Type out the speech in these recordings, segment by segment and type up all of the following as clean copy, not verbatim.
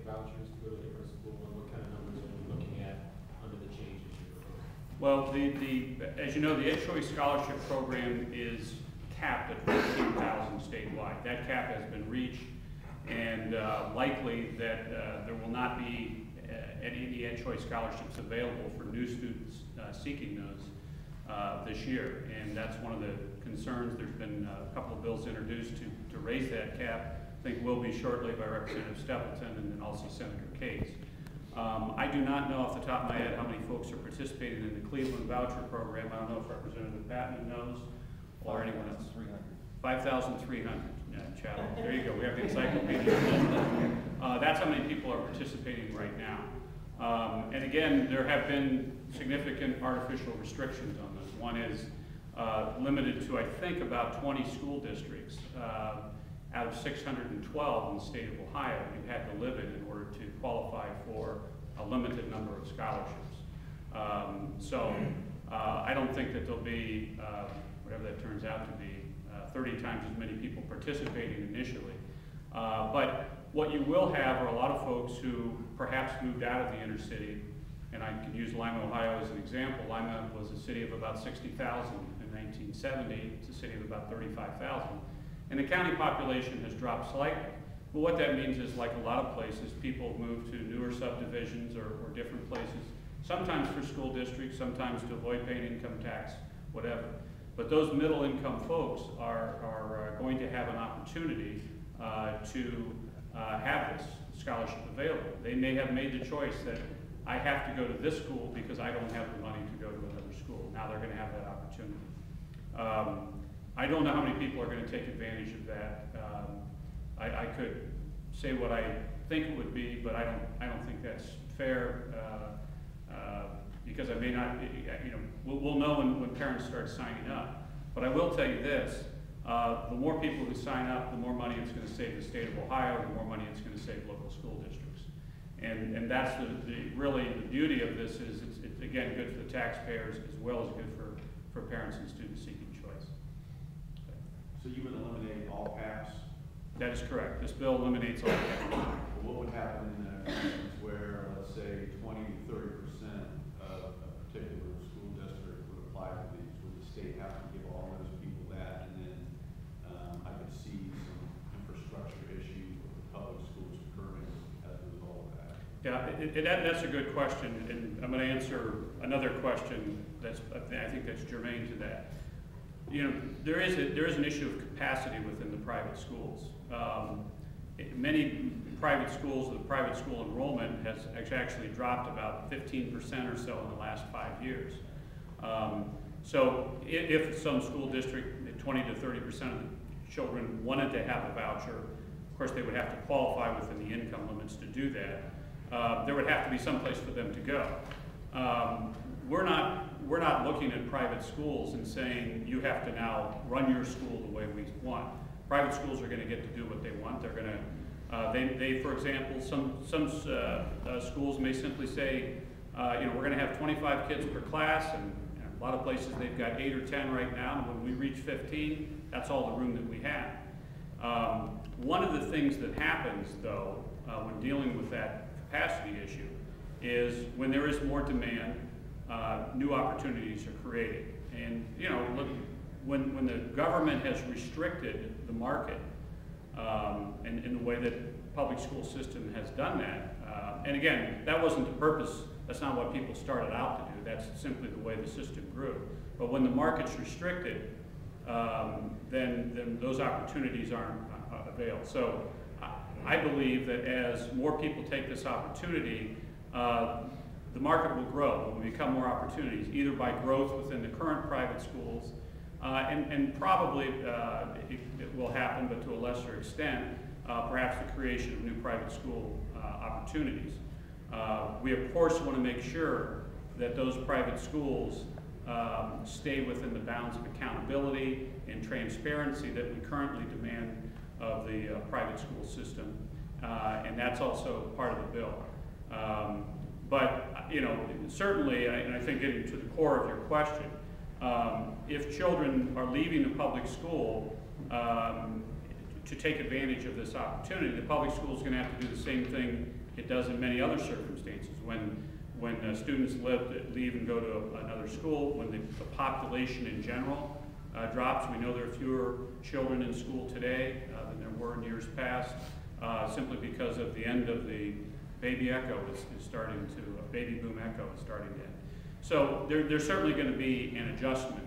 vouchers to go to a different school, and what kind of numbers are we looking at under the changes you're proposing? Well, as you know, the Ed Choice Scholarship Program is capped at 15,000 statewide. That cap has been reached, and likely that there will not be any Ed Choice scholarships available for new students seeking those this year. And that's one of the concerns. There's been a couple of bills introduced to raise that cap. I think will be shortly by Representative Stapleton and then also Senator Case. I do not know off the top of my head how many folks are participating in the Cleveland voucher program. I don't know if Representative Patman knows or anyone else. 5,300. Yeah, Chad. There you go. We have the encyclopedia. That's how many people are participating right now. And again, there have been significant artificial restrictions on this. One is limited to, I think, about 20 school districts out of 612 in the state of Ohio you had to live in order to qualify for a limited number of scholarships. I don't think that there'll be, whatever that turns out to be, 30 times as many people participating initially. But what you will have are a lot of folks who perhaps moved out of the inner city, and I can use Lima, Ohio as an example. Lima was a city of about 60,000 in 1970. It's a city of about 35,000. And the county population has dropped slightly. But what that means is, like a lot of places, people move to newer subdivisions or different places, sometimes for school districts, sometimes to avoid paying income tax, whatever. But those middle income folks are going to have an opportunity to have this scholarship available. They may have made the choice that I have to go to this school because I don't have the money to go to another school. Now they're going to have that opportunity. I don't know how many people are going to take advantage of that. I could say what I think it would be, but I don't think that's fair because I may not. We'll know when parents start signing up. But I will tell you this: the more people who sign up, the more money it's going to save the state of Ohio, the more money it's going to save local school districts. And that's really the beauty of this is it's again good for the taxpayers as well as good for parents and students seeking choice. So you would eliminate all caps? That is correct. This bill eliminates all caps. What would happen in an instance where, let's say, 20 to 30% of a particular school district would apply for these? Would the state have to give all those people that? And then I could see some infrastructure issues with the public schools occurring as a result of that. Yeah, that's a good question, and I'm going to answer another question that's I think that's germane to that. There is an issue of capacity within the private schools. Many private schools, the private school enrollment has actually dropped about 15% or so in the last 5 years. So if some school district, 20 to 30% of the children wanted to have a voucher, of course they would have to qualify within the income limits to do that. There would have to be some place for them to go. We're not looking at private schools and saying you have to now run your school the way we want. Private schools are going to get to do what they want. They're going to, they for example, some schools may simply say, we're going to have 25 kids per class, and a lot of places they've got 8 or 10 right now. And when we reach 15, that's all the room that we have. One of the things that happens, though, when dealing with that capacity issue, is when there is more demand, new opportunities are created. And look, when the government has restricted the market, and in the way that the public school system has done that, and again, that wasn't the purpose. That's not what people started out to do. That's simply the way the system grew. But when the market's restricted, then those opportunities aren't available. So I believe that as more people take this opportunity, the market will grow. There will become more opportunities, either by growth within the current private schools, and probably it will happen, but to a lesser extent, perhaps the creation of new private school opportunities. We of course want to make sure that those private schools stay within the bounds of accountability and transparency that we currently demand of the private school system, and that's also part of the bill. But certainly, and I think getting to the core of your question, if children are leaving the public school, to take advantage of this opportunity. The public school is going to have to do the same thing it does in many other circumstances. When students leave and go to another school, when the population in general drops, we know there are fewer children in school today than there were in years past, simply because of the end of the baby echo is starting to, baby boom echo is starting to end. So there's certainly going to be an adjustment.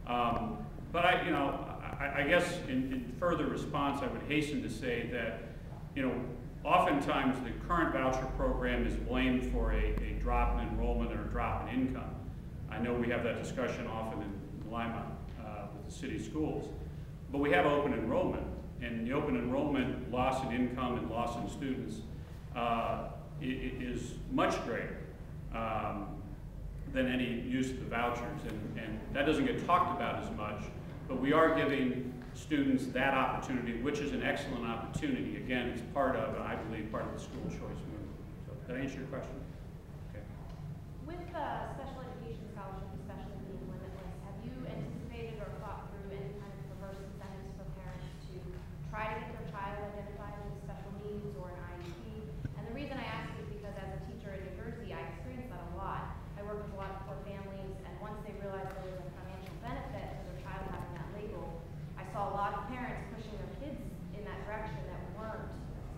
But I guess in further response, I would hasten to say that, oftentimes the current voucher program is blamed for a drop in enrollment or a drop in income. I know we have that discussion often in Lima with the city schools, but we have open enrollment, and the open enrollment loss in income and loss in students is much greater than any use of the vouchers, and that doesn't get talked about as much, but we are giving students that opportunity, which is an excellent opportunity. Again, it's part of, I believe, part of the school choice movement. So, did I answer your question? Okay. With special education scholarships, especially being limitless, have you anticipated or thought through any kind of reverse incentives for parents to try to get their child identified with special needs or an IEP? And the reason I ask is because as a teacher in New Jersey, I experience that a lot. I work with a lot of poor families, and once they realized there was a financial benefit to their child having that label, I saw a lot of parents pushing their kids in that direction that weren't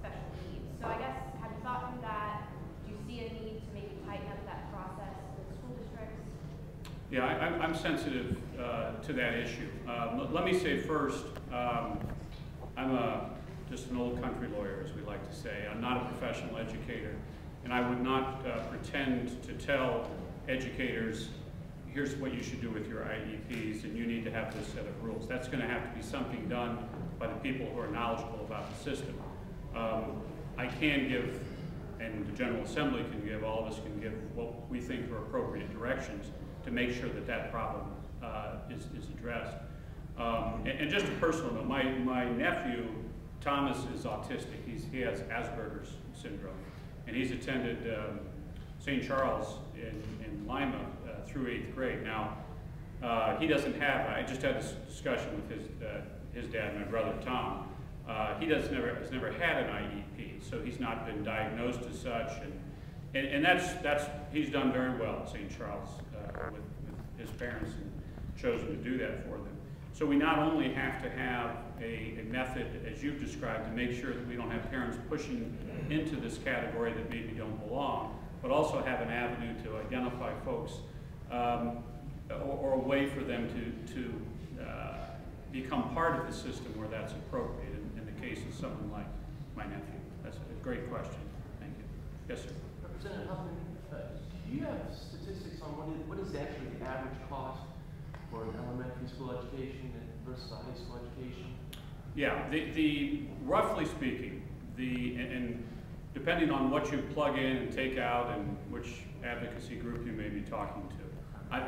special needs. So I guess, have you thought through that? Do you see a need to maybe tighten up that process with school districts? Yeah, I'm sensitive to that issue. Let me say first, I'm just an old country lawyer, as we like to say. I'm not a professional educator, and I would not pretend to tell educators, here's what you should do with your IEPs, and you need to have this set of rules. That's going to have to be something done by the people who are knowledgeable about the system. I can give, and the General Assembly can give, all of us can give what we think are appropriate directions to make sure that that problem is addressed. And just a personal note, my nephew, Thomas, is autistic. He has Asperger's syndrome, and he's attended St. Charles in Lima through 8th grade. Now, he doesn't have, I just had this discussion with his dad, my brother Tom. He has never had an IEP, so he's not been diagnosed as such, and he's done very well at St. Charles with his parents and chosen to do that for them. So we not only have to have a method, as you've described, to make sure that we don't have parents pushing into this category that maybe don't belong, but also have an avenue to identify folks or a way for them to become part of the system where that's appropriate in the case of someone like my nephew. That's a great question. Thank you. Yes, sir. Representative Huffman, do you have statistics on what is actually the average cost for an elementary school education versus a high school education? Yeah, the roughly speaking, and depending on what you plug in and take out and which advocacy group you may be talking to.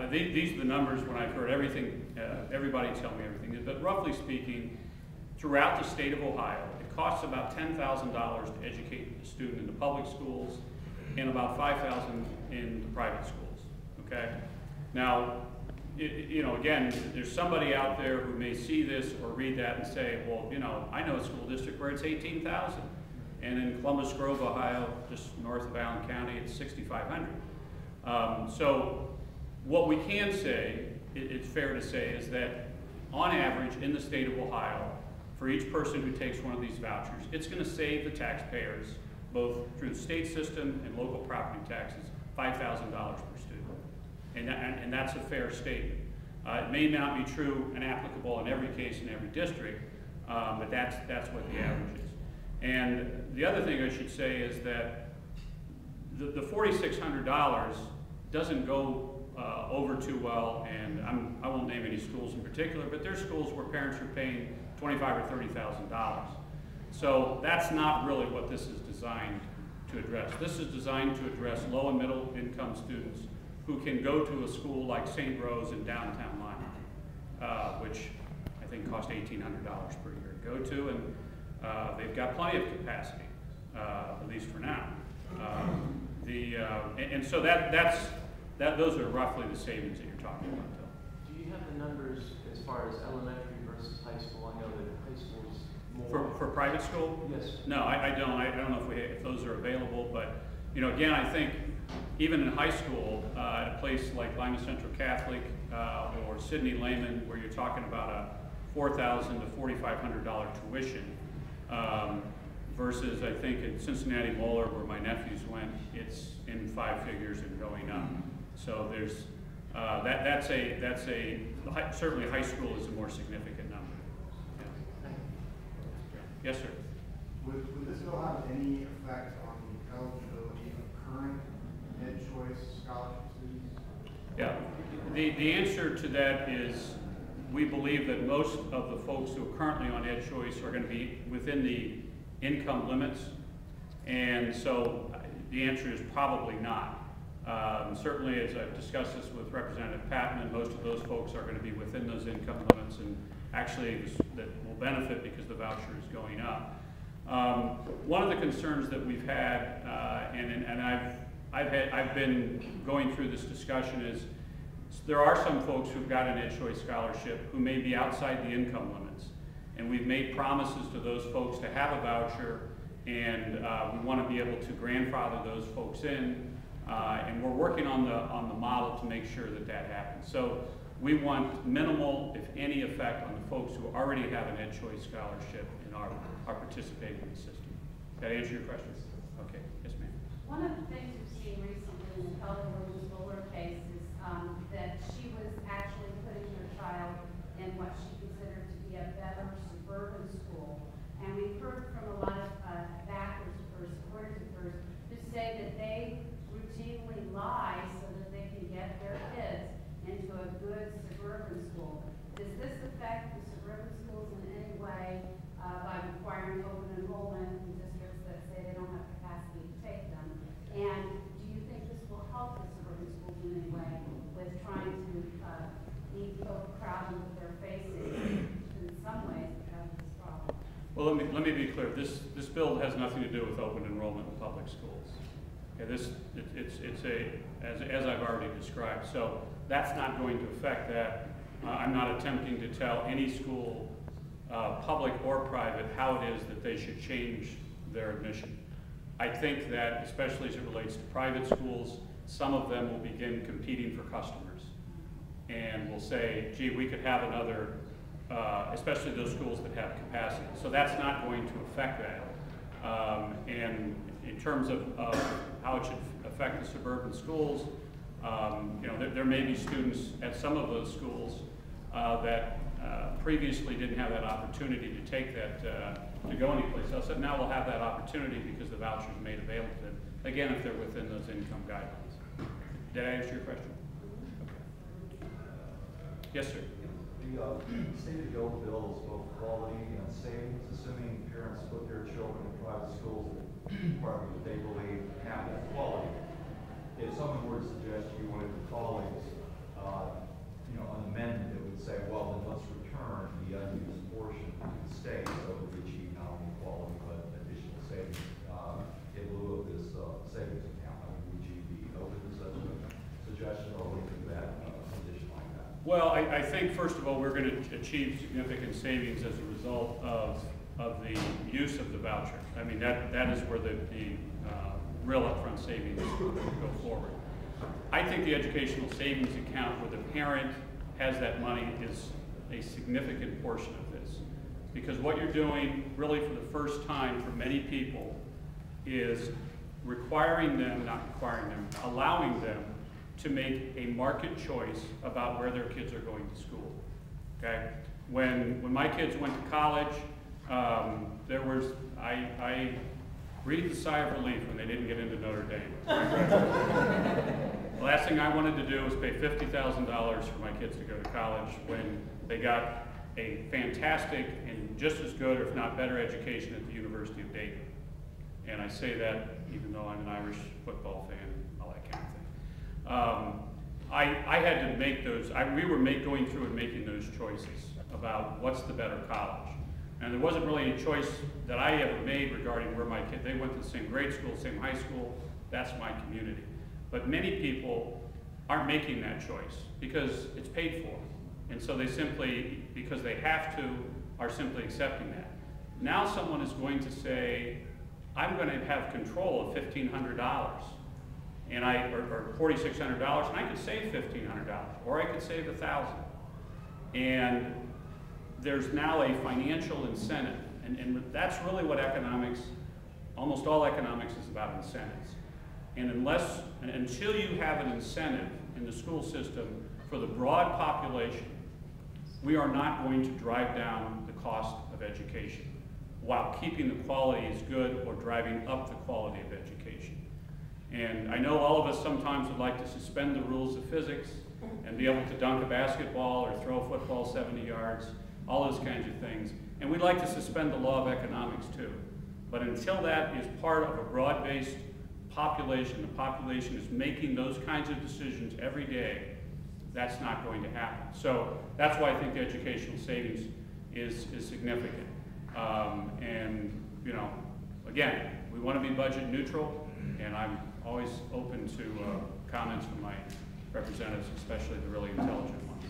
These are the numbers when I've heard everything, everybody tell me everything, but roughly speaking, throughout the state of Ohio, it costs about $10,000 to educate a student in the public schools and about $5,000 in the private schools, okay? Now, again, there's somebody out there who may see this or read that and say, well, I know a school district where it's $18,000. And in Columbus Grove, Ohio, just north of Allen County, it's $6,500. So what we can say, it's fair to say, is that on average in the state of Ohio, for each person who takes one of these vouchers, it's going to save the taxpayers, both through the state system and local property taxes, $5,000 per student. And that's a fair statement. It may not be true and applicable in every case in every district, but that's what the average is. And the other thing I should say is that the $4,600 doesn't go over too well, and I won't name any schools in particular, but there's schools where parents are paying $25,000 or $30,000. So that's not really what this is designed to address. This is designed to address low and middle income students who can go to a school like St. Rose in downtown Lima, which I think costs $1,800 per year to go to, and they've got plenty of capacity, at least for now. And so those are roughly the savings that you're talking about, though. Do you have the numbers as far as elementary versus high school? I know that high school is For private school? Yes. No, I don't. I don't know if those are available, but, you know, again, I think even in high school, at a place like Lima Central Catholic or Sidney Lehman, where you're talking about a $4,000 to $4,500 tuition, versus I think in Cincinnati Moeller, where my nephews went, it's in 5 figures and going up. So there's certainly high school is a more significant number. Yeah. Yes, sir. Would this bill have any effect on the eligibility of current Ed Choice scholarship students? Yeah, the answer to that is we believe that most of the folks who are currently on Ed Choice are going to be within the income limits, and so the answer is probably not. Certainly, as I've discussed this with Representative Patman, most of those folks are going to be within those income limits, and actually that will benefit because the voucher is going up. One of the concerns that we've had, and I've been going through this discussion, is there are some folks who've got an Ed Choice scholarship who may be outside the income limits, and we've made promises to those folks to have a voucher, and we want to be able to grandfather those folks in, and we're working on the model to make sure that that happens. So we want minimal, if any, effect on the folks who already have an Ed Choice scholarship and are participating in the system. Did I answer your question? Okay, yes ma'am. One of the things we've seen recently in the Pelican Williams Bowler case is that she was actually putting her child in what she considered to be a better suburban school. And we've heard from a lot of backers or supporters of hers who say that they routinely lie so that they can get their kids into a good suburban school. Does this affect the suburban schools in any way by requiring open enrollment in districts that say they don't have capacity to take them? And do you think this will help the suburban schools in any way with trying to meet the overcrowding that they're facing in some ways because of this problem? Well, let me be clear. This bill has nothing to do with open enrollment in public schools. Okay, as I've already described. So that's not going to affect that. I'm not attempting to tell any school, public or private, how it is that they should change their admission. I think that, especially as it relates to private schools, some of them will begin competing for customers. And will say, gee, we could have another, especially those schools that have capacity. So that's not going to affect that. And in terms of how it should affect the suburban schools, you know, there may be students at some of those schools that previously didn't have that opportunity to take that, to go anyplace else. And now we'll have that opportunity because the voucher is made available to them, again, if they're within those income guidelines. Did I answer your question? Okay. Yes, sir. The stated goal of the bill is both quality and savings, assuming parents put their children in private schools that they believe have that quality. If someone were to suggest to you, one of your colleagues, you know, an amendment that would say, well, then let's return the unused portion to the state so that we achieve not only quality but additional savings in lieu of this savings account. I mean, would you be open to such a suggestion or would you do that condition like that? Well, I think, first of all, we're going to achieve significant savings as a result of the use of the voucher. I mean, that is where the real upfront savings go forward. I think the educational savings account where the parent has that money is a significant portion of this. Because what you're doing really for the first time for many people is allowing them to make a market choice about where their kids are going to school. Okay? When my kids went to college, I breathed a sigh of relief when they didn't get into Notre Dame. The last thing I wanted to do was pay $50,000 for my kids to go to college when they got a fantastic and just as good, or if not better, education at the University of Dayton. And I say that even though I'm an Irish football fan and all that kind of thing. I had to make those, we were going through and making those choices about what's the better college. And there wasn't really any choice that I ever made regarding where my kids, they went to the same grade school, same high school, that's my community. But many people aren't making that choice because it's paid for. And so they simply, because they have to, are simply accepting that. now someone is going to say, I'm going to have control of $1,500 and or $4,600, and I could save $1,500, or I could save $1,000. And there's now a financial incentive, and that's really what economics, almost all economics is about, incentives. And until you have an incentive in the school system for the broad population, we are not going to drive down the cost of education while keeping the quality as good or driving up the quality of education. And I know all of us sometimes would like to suspend the rules of physics and be able to dunk a basketball or throw a football 70 yards, all those kinds of things. And we'd like to suspend the law of economics too. But until that is part of a broad-based population, the population is making those kinds of decisions every day, that's not going to happen. So that's why I think the educational savings is significant. And, you know, again, we want to be budget neutral, and I'm always open to comments from my representatives, especially the really intelligent ones.